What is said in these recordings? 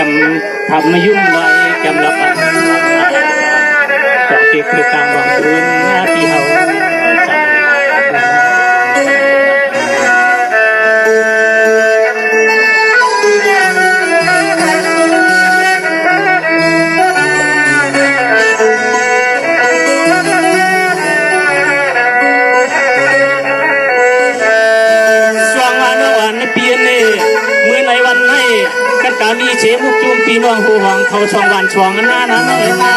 มทำมายุ่งไว้แกมรับอันต่อที่คือการวางบุญที่เขาใจมีเชมุกจุ่มปีน้องหูห้องเขาช่องวันช่องหน้าน้ำเลยนะ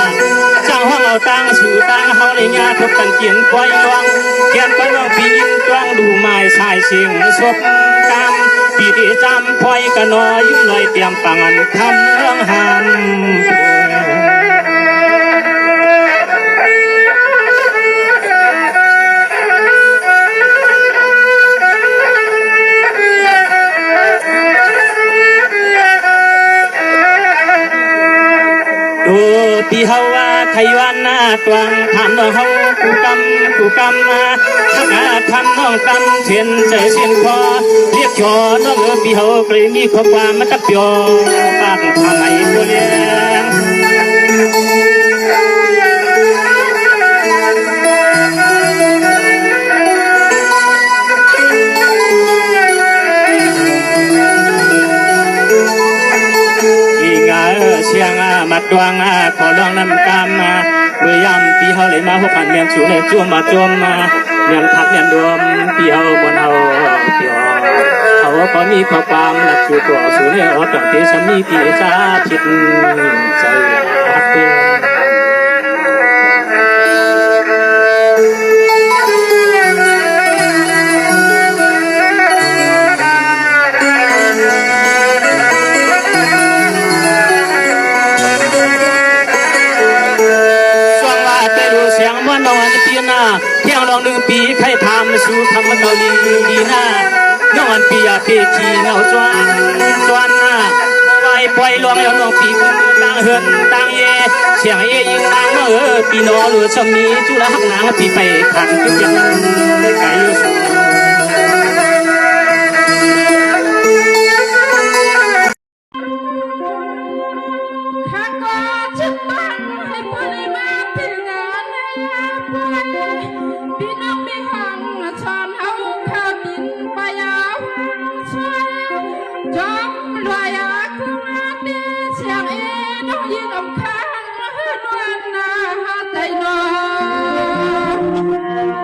จ้างห้องเอาตังสู่ตังเขาเลยงาทบกันเกียนก้อยลองแกนก้อยลองปีนจ้องดูไม้ชายเสียงศพกำปีที่จำพอยกันน้อยยุ่งเลยเตรียมปังอันทำเรื่องหันที่เฮาว่าไขวันหน้าตวงทำน้องเฮากูกำมาทักอาทำน้องกำเชียนใจเชียนคอเรียกชอน้องพี่เฮาเกยมีข้อความมาตับยอปากทำไมตัวเลี้ยงเชียงมาดวงขอลองนำกามมาเมื่อยำพี่เฮาเลยมาหัวขันเมียนชูเลยจ้วมมาจมมาเมียนทับเมียนดวมพี่เฮาบนเฮาพี่เขาก็มีข้อความหลักอยู่ตัวสูเนี่ยอดต่างเทสมีพี่สาธิตใจฮักเพื่อนนอนปีน่าเที่ยวลองหนึ่งปีใครทำสู่ทำมันเราดีดีน่านอนปีอาเพชีเงาจวนน่าไว้ปล่อยลวงแล้วน้องปีคนต่างเฮือนต่างเย่เสียงเย่ยิงนางปีนอหรือชมีจุฬาหักนางปีไปขันจุดยังไก่สูพี่น้องมีห้องชอนเอาข้าวกินไปเอาช่วยจอมรวยคือมาดีเสียงน้องยืนอมข้างนวลนาใจน้อง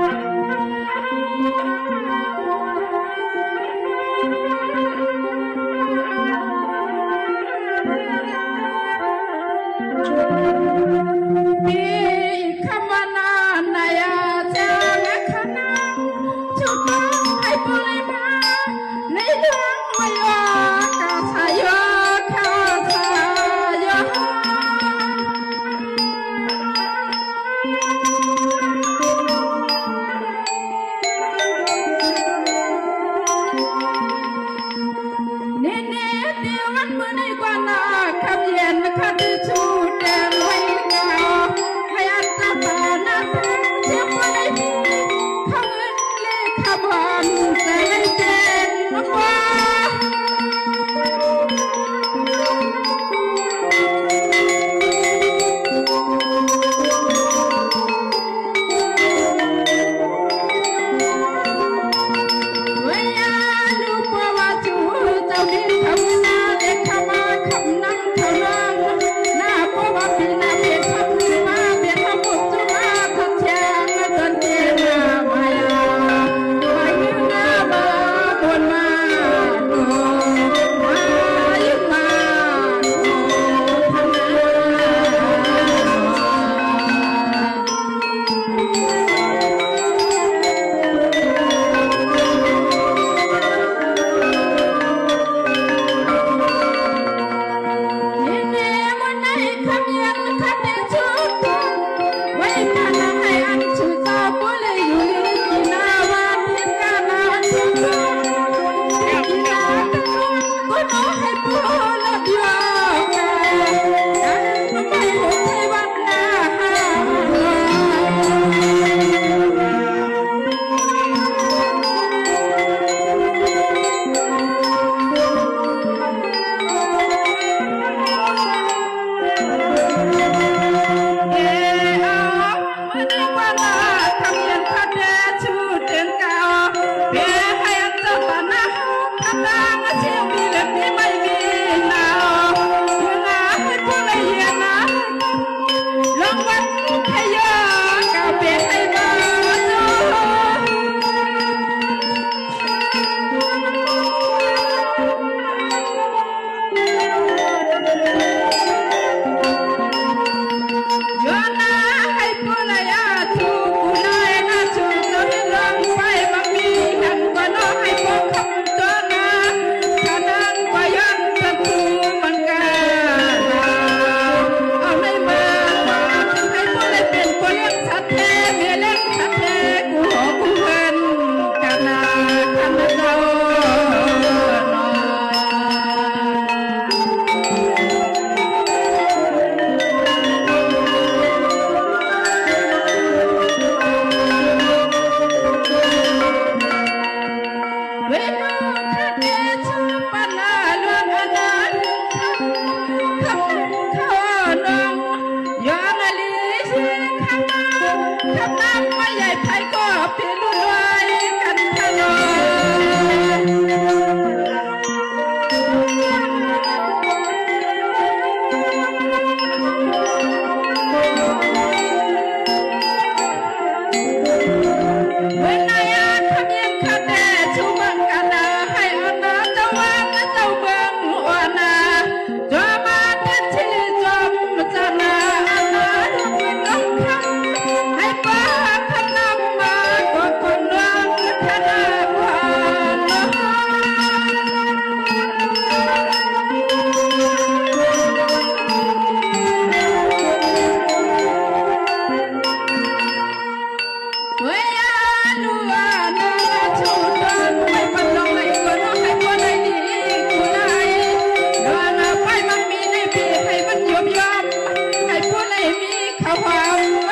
ไ